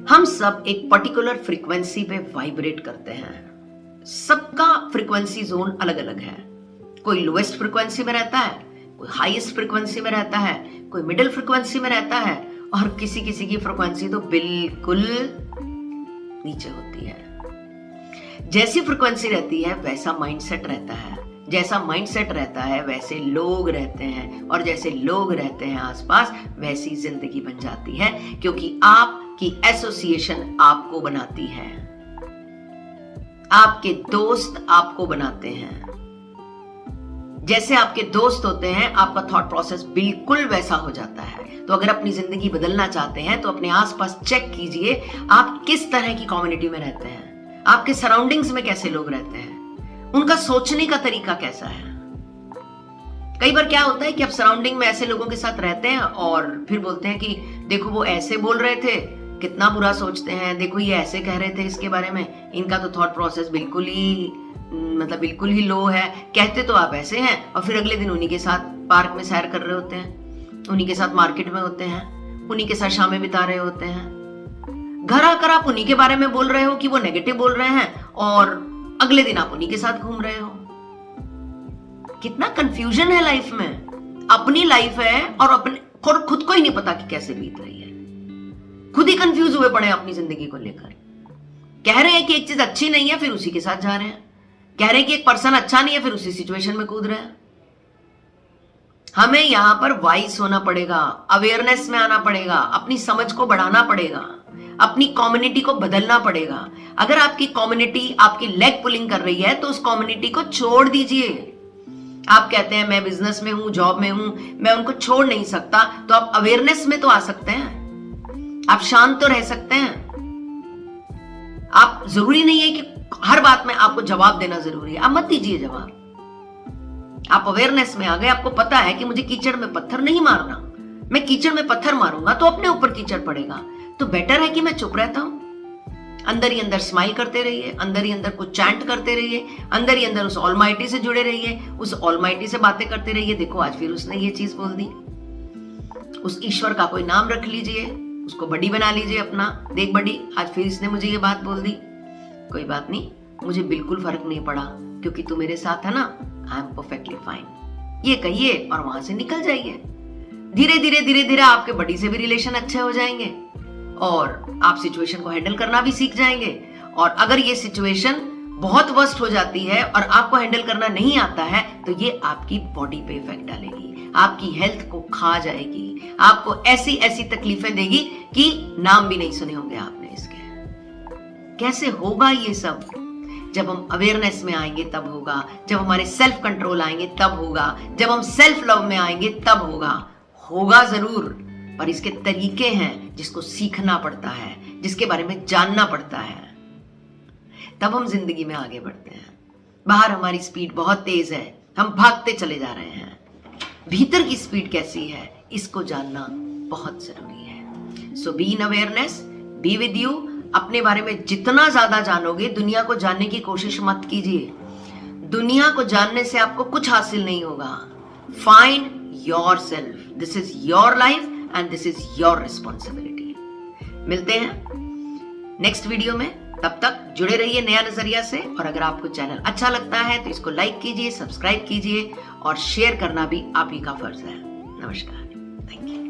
हम सब एक पर्टिकुलर फ्रीक्वेंसी पे वाइब्रेट करते हैं। सबका फ्रीक्वेंसी जोन अलग अलग है। कोई लोएस्ट फ्रीक्वेंसी में रहता है, कोई हाईएस्ट फ्रीक्वेंसी में रहता है, कोई मिडिल फ्रीक्वेंसी में रहता है और किसी किसी की फ्रीक्वेंसी तो बिल्कुल नीचे होती है। जैसी फ्रीक्वेंसी रहती है वैसा माइंडसेट रहता है, जैसा माइंडसेट रहता है वैसे लोग रहते हैं और जैसे लोग रहते हैं आसपास वैसी जिंदगी बन जाती है, क्योंकि आपकी एसोसिएशन आपको बनाती है, आपके दोस्त आपको बनाते हैं। जैसे आपके दोस्त होते हैं आपका थॉट प्रोसेस बिल्कुल वैसा हो जाता है। तो अगर अपनी जिंदगी बदलना चाहते हैं तो अपने आसपास चेक कीजिए आप किस तरह की कम्युनिटी में रहते हैं, आपके सराउंडिंग्स में कैसे लोग रहते हैं, उनका सोचने का तरीका कैसा है। कई बार क्या होता है कि आप सराउंडिंग में ऐसे लोगों के साथ रहते हैं और फिर बोलते हैं कि देखो वो ऐसे बोल रहे थे, कितना बुरा सोचते हैं, देखो ये ऐसे कह रहे थे इसके बारे में, इनका तो थॉट प्रोसेस बिल्कुल ही लो है। कहते तो आप ऐसे हैं और फिर अगले दिन उन्हीं के साथ पार्क में सैर कर रहे होते हैं, उन्हीं के साथ मार्केट में होते हैं, उन्हीं के साथ शामें बिता रहे होते हैं। घर आकर आप उन्हीं के बारे में बोल रहे हो कि वो नेगेटिव बोल रहे हैं और अगले दिन आप उन्हीं के साथ घूम रहे हो। कितना कंफ्यूजन है लाइफ में। अपनी लाइफ है और अपने खुद को ही नहीं पता कि कैसे बीत रही है। खुद ही कंफ्यूज हुए पड़े अपनी जिंदगी को लेकर। कह रहे हैं कि एक चीज अच्छी नहीं है फिर उसी के साथ जा रहे हैं, कह रहे हैं कि एक पर्सन अच्छा नहीं है फिर उसी सिचुएशन में कूद रहे हैं। हमें यहां पर वाइस होना पड़ेगा, अवेयरनेस में आना पड़ेगा, अपनी समझ को बढ़ाना पड़ेगा, अपनी कम्युनिटी को बदलना पड़ेगा। अगर आपकी कम्युनिटी आपकी लेग पुलिंग कर रही है तो उस कम्युनिटी को छोड़ दीजिए। आप कहते हैं मैं बिजनेस में हूं, जॉब में हूं, मैं उनको छोड़ नहीं सकता, तो आप अवेयरनेस में तो आ सकते हैं, आप शांत तो रह सकते हैं। आप जरूरी नहीं है कि हर बात में आपको जवाब देना जरूरी है, आप मत दीजिए जवाब। आप अवेयरनेस में आ गए, आपको पता है कि मुझे कीचड़ में पत्थर नहीं मारना, मैं कीचड़ में पत्थर मारूंगा तो अपने ऊपर कीचड़ पड़ेगा, तो बेटर है कि मैं चुप रहता हूं। अंदर ही अंदर स्माइल करते रहिए, अंदर ही अंदर कुछ चैंट करते रहिए, अंदर ही अंदर उस ऑलमाइटी से जुड़े रहिए, उस ऑलमाइटी से बातें करते रहिए। देखो आज फिर उसने ये चीज बोल दी, उस ईश्वर का कोई नाम रख लीजिए, उसको बड़ी बना लीजिए अपना। देख बड़ी, आज फिर इसने मुझे ये बात बोल दी, कोई बात नहीं, मुझे बिल्कुल फर्क नहीं पड़ा क्योंकि तू मेरे साथ है ना, आई एम परफेक्टली फाइन। ये कहिए और वहां से निकल जाइए। धीरे धीरे धीरे धीरे आपके बड़ी से भी रिलेशन अच्छे हो जाएंगे और आप सिचुएशन को हैंडल करना भी सीख जाएंगे। और अगर ये सिचुएशन बहुत वर्स्ट हो जाती है और आपको हैंडल करना नहीं आता है तो ये आपकी बॉडी पे इफेक्ट डालेगी, आपकी हेल्थ को खा जाएगी, आपको ऐसी ऐसी तकलीफें देगी कि नाम भी नहीं सुने होंगे आपने इसके। कैसे होगा ये सब? जब हम अवेयरनेस में आएंगे तब होगा, जब हमारे सेल्फ कंट्रोल आएंगे तब होगा, जब हम सेल्फ लव में आएंगे तब होगा। होगा जरूर, पर इसके तरीके हैं जिसको सीखना पड़ता है, जिसके बारे में जानना पड़ता है, तब हम जिंदगी में आगे बढ़ते हैं। बाहर हमारी स्पीड बहुत तेज है, हम भागते चले जा रहे हैं। भीतर की स्पीड कैसी है इसको जानना बहुत जरूरी है। So be in awareness, be with you. अपने बारे में जितना ज्यादा जानोगे, दुनिया को जानने की कोशिश मत कीजिए। दुनिया को जानने से आपको कुछ हासिल नहीं होगा। Find your self, this is your life and this is your responsibility. मिलते हैं नेक्स्ट वीडियो में, तब तक जुड़े रहिए नया नजरिया से। और अगर आपको चैनल अच्छा लगता है तो इसको लाइक कीजिए, सब्सक्राइब कीजिए और शेयर करना भी आप ही का फर्ज है। नमस्कार, थैंक यू।